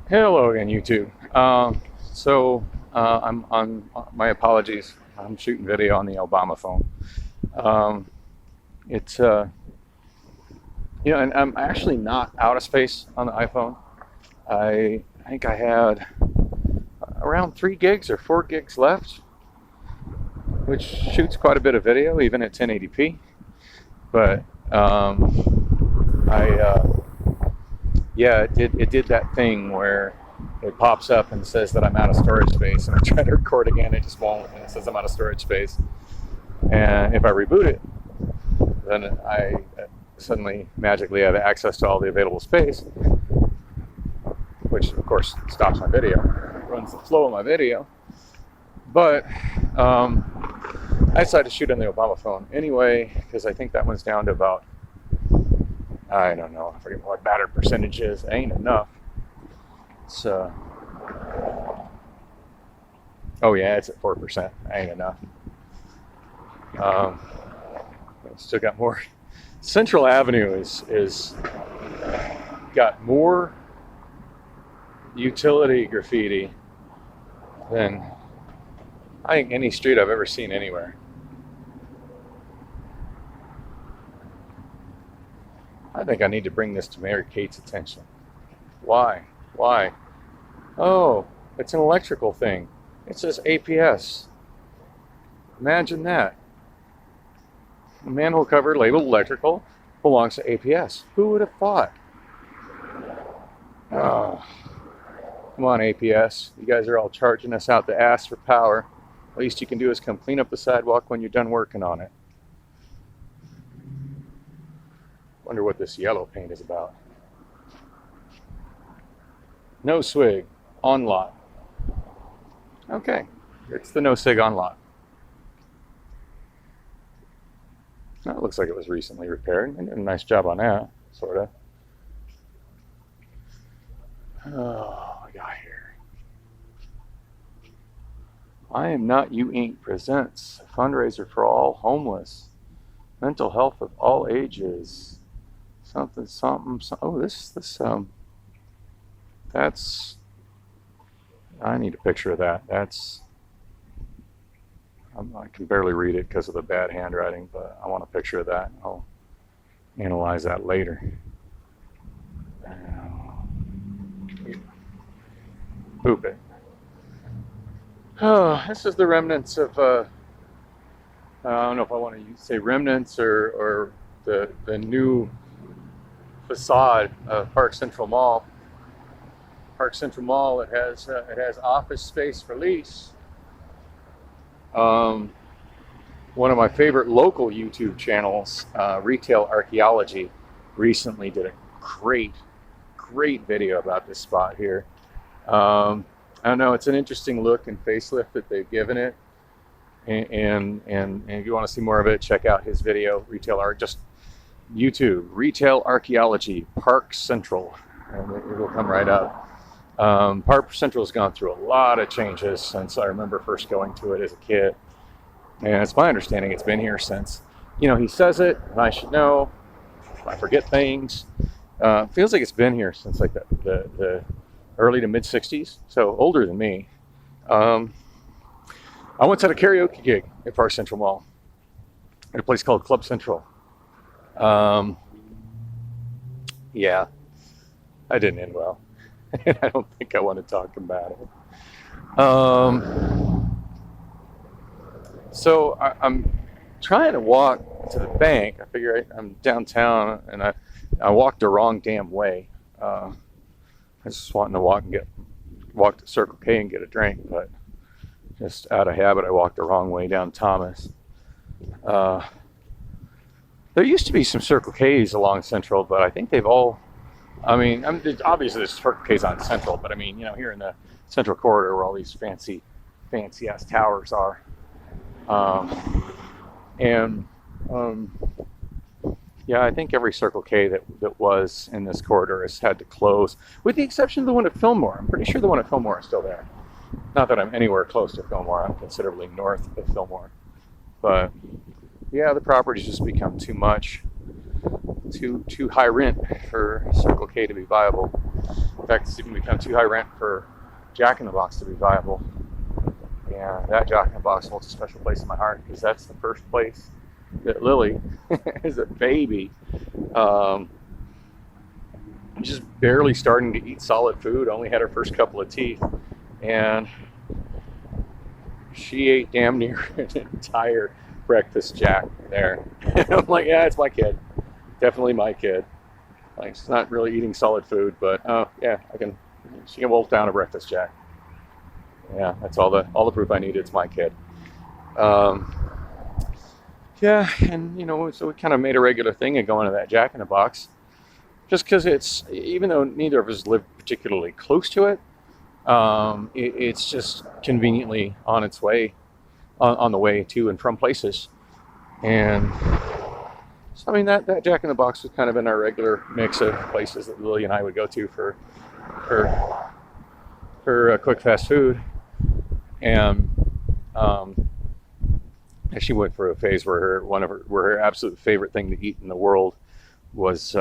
Hello again, YouTube. I'm on. My apologies. I'm shooting video on the obamaphone. Um, it's and I'm actually not out of space on the iPhone. I think I had around 3 gigs or 4 gigs left, which shoots quite a bit of video, even at 1080p. But it did that thing where it pops up and says that I'm out of storage space, and I try to record again, it just won't, and it says I'm out of storage space. And if I reboot it, then I suddenly magically have access to all the available space, which of course stops my video, runs the flow of my video. But I decided to shoot on the obamaphone anyway, because I think that one's down to about, I don't know, I forget what battery percentage is. It ain't enough. It's oh yeah, it's at 4%. Ain't enough. Still got more. Central Avenue is got more utility graffiti than I think any street I've ever seen anywhere. I think I need to bring this to Mary Kate's attention. Why? Why? Oh, it's an electrical thing. It says APS. Imagine that. A manhole cover labeled electrical belongs to APS. Who would have thought? Oh, come on, APS. You guys are all charging us out the ass for power. Least you can do is come clean up the sidewalk when you're done working on it. Wonder what this yellow paint is about. No swig, on lot. Okay, it's the no sig on lot. That looks like it was recently repaired. They did a nice job on that, sort of. Oh, I got here. I Am Not You Inc. presents a fundraiser for all homeless, mental health of all ages. Something. Oh, that's. I need a picture of that. I can barely read it because of the bad handwriting, but I want a picture of that. I'll analyze that later. Poop it. Oh, this is the remnants of. I don't know if I want to say remnants or the new facade of Park Central Mall. Park Central Mall. It has office space for lease. One of my favorite local YouTube channels, Retail Archaeology, recently did a great video about this spot here. I don't know. It's an interesting look and facelift that they've given it. And if you want to see more of it, check out his video, just YouTube, Retail Archaeology, Park Central, and it will come right up. Park Central has gone through a lot of changes since I remember first going to it as a kid. And it's my understanding it's been here since, he says it, and I should know. I forget things. Feels like it's been here since like the early to mid 60s, so older than me. I once had a karaoke gig at Park Central Mall at a place called Club Central. Yeah, I didn't end well. I don't think I want to talk about it. So I'm trying to walk to the bank. I figure I'm downtown, and I walked the wrong damn way. I was just wanting to walk to Circle K and get a drink, but just out of habit, I walked the wrong way down Thomas. There used to be some Circle K's along Central, but I think they've all. Obviously there's Circle K's on Central, but here in the Central Corridor where all these fancy ass towers are, yeah, I think every Circle K that was in this corridor has had to close, with the exception of the one at Fillmore. I'm pretty sure the one at Fillmore is still there. Not that I'm anywhere close to Fillmore. I'm considerably north of Fillmore, but yeah, the property's just become too much. Too high rent for Circle K to be viable. fact, it's even become too high rent for Jack in the Box to be viable. And that Jack in the Box holds a special place in my heart because that's the first place that Lily, as a baby, just barely starting to eat solid food, only had her first couple of teeth, and she ate damn near an entire breakfast Jack there. And I'm like, yeah, it's my kid. Definitely my kid. Like, she's not really eating solid food, but yeah, she can wolf down a breakfast Jack. Yeah, that's all the proof I need. It's my kid. Yeah, and so we kind of made a regular thing of going to that Jack in the Box, just because it's, even though neither of us live particularly close to it, it's just conveniently on its way, on the way to and from places. And so, I mean, that Jack in the Box was kind of in our regular mix of places that Lily and I would go to for quick fast food. And she went through a phase where her absolute favorite thing to eat in the world was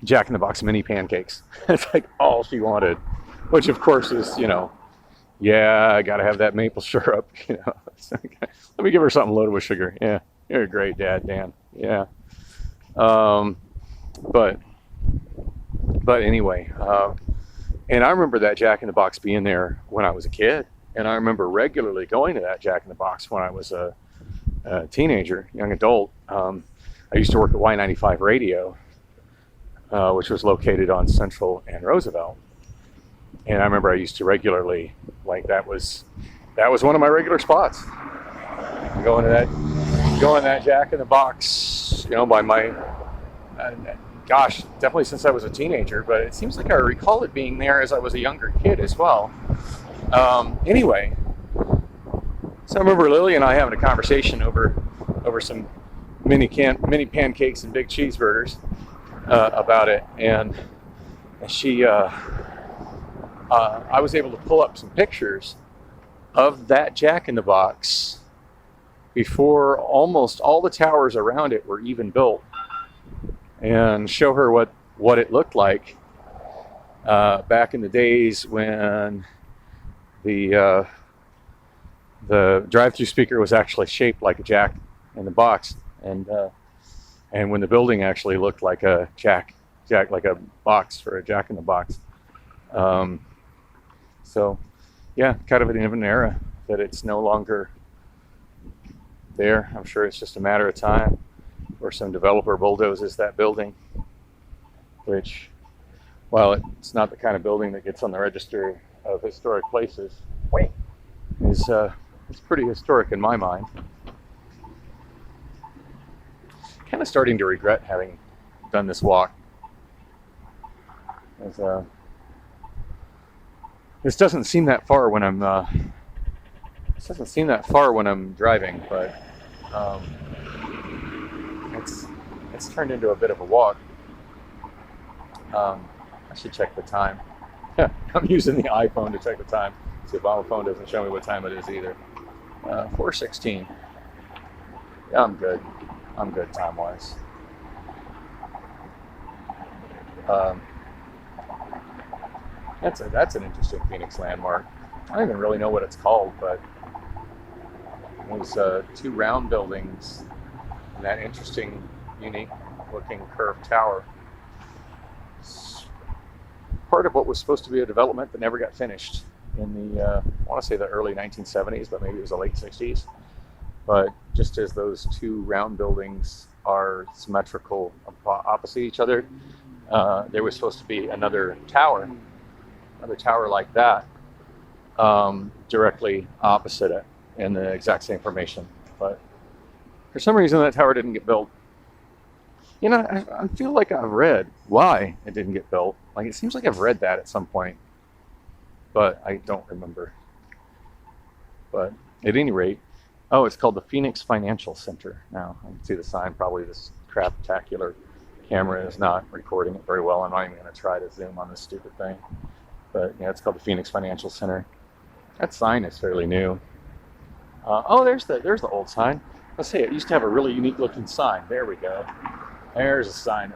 Jack in the Box mini pancakes. It's like all she wanted, which of course is, yeah, I gotta have that maple syrup. Let me give her something loaded with sugar. Yeah, you're a great dad, Dan. Yeah. But anyway, and I remember that Jack in the Box being there when I was a kid, and I remember regularly going to that Jack in the Box when I was a teenager, young adult. I used to work at Y95 Radio, which was located on Central and Roosevelt. And I remember I used to regularly, like, that was one of my regular spots. Going to that Jack in the Box, by my, gosh, definitely since I was a teenager, but it seems like I recall it being there as I was a younger kid as well. Anyway, so I remember Lily and I having a conversation over some mini pancakes and big cheeseburgers about it, and she, I was able to pull up some pictures of that Jack in the Box before almost all the towers around it were even built, and show her what it looked like back in the days when the drive-through speaker was actually shaped like a Jack in the Box, and when the building actually looked like a Jack like a box for a Jack in the Box. So yeah, kind of an era that it's no longer there. I'm sure it's just a matter of time where some developer bulldozes that building, which, while it's not the kind of building that gets on the register of historic places, is it's pretty historic in my mind. Kind of starting to regret having done this walk. This doesn't seem that far when I'm driving, but it's turned into a bit of a walk. I should check the time. I'm using the iPhone to check the time. The obamaphone doesn't show me what time it is either. 4:16. Yeah, I'm good. I'm good time-wise. That's an interesting Phoenix landmark. I don't even really know what it's called, but there's two round buildings and that interesting, unique-looking curved tower. It's part of what was supposed to be a development that never got finished in the, I want to say the early 1970s, but maybe it was the late 60s. But just as those two round buildings are symmetrical opposite each other, there was supposed to be another tower like that, directly opposite it in the exact same formation. But for some reason that tower didn't get built. I feel like I've read why it didn't get built. Like, it seems like I've read that at some point, but I don't remember. But at any rate, it's called the Phoenix Financial Center now. I can see the sign. Probably this craptacular camera is not recording it very well. I'm not even going to try to zoom on this stupid thing. But yeah, it's called the Phoenix Financial Center. That sign is fairly new. There's the old sign. Let's say it used to have a really unique looking sign. There we go. There's a sign.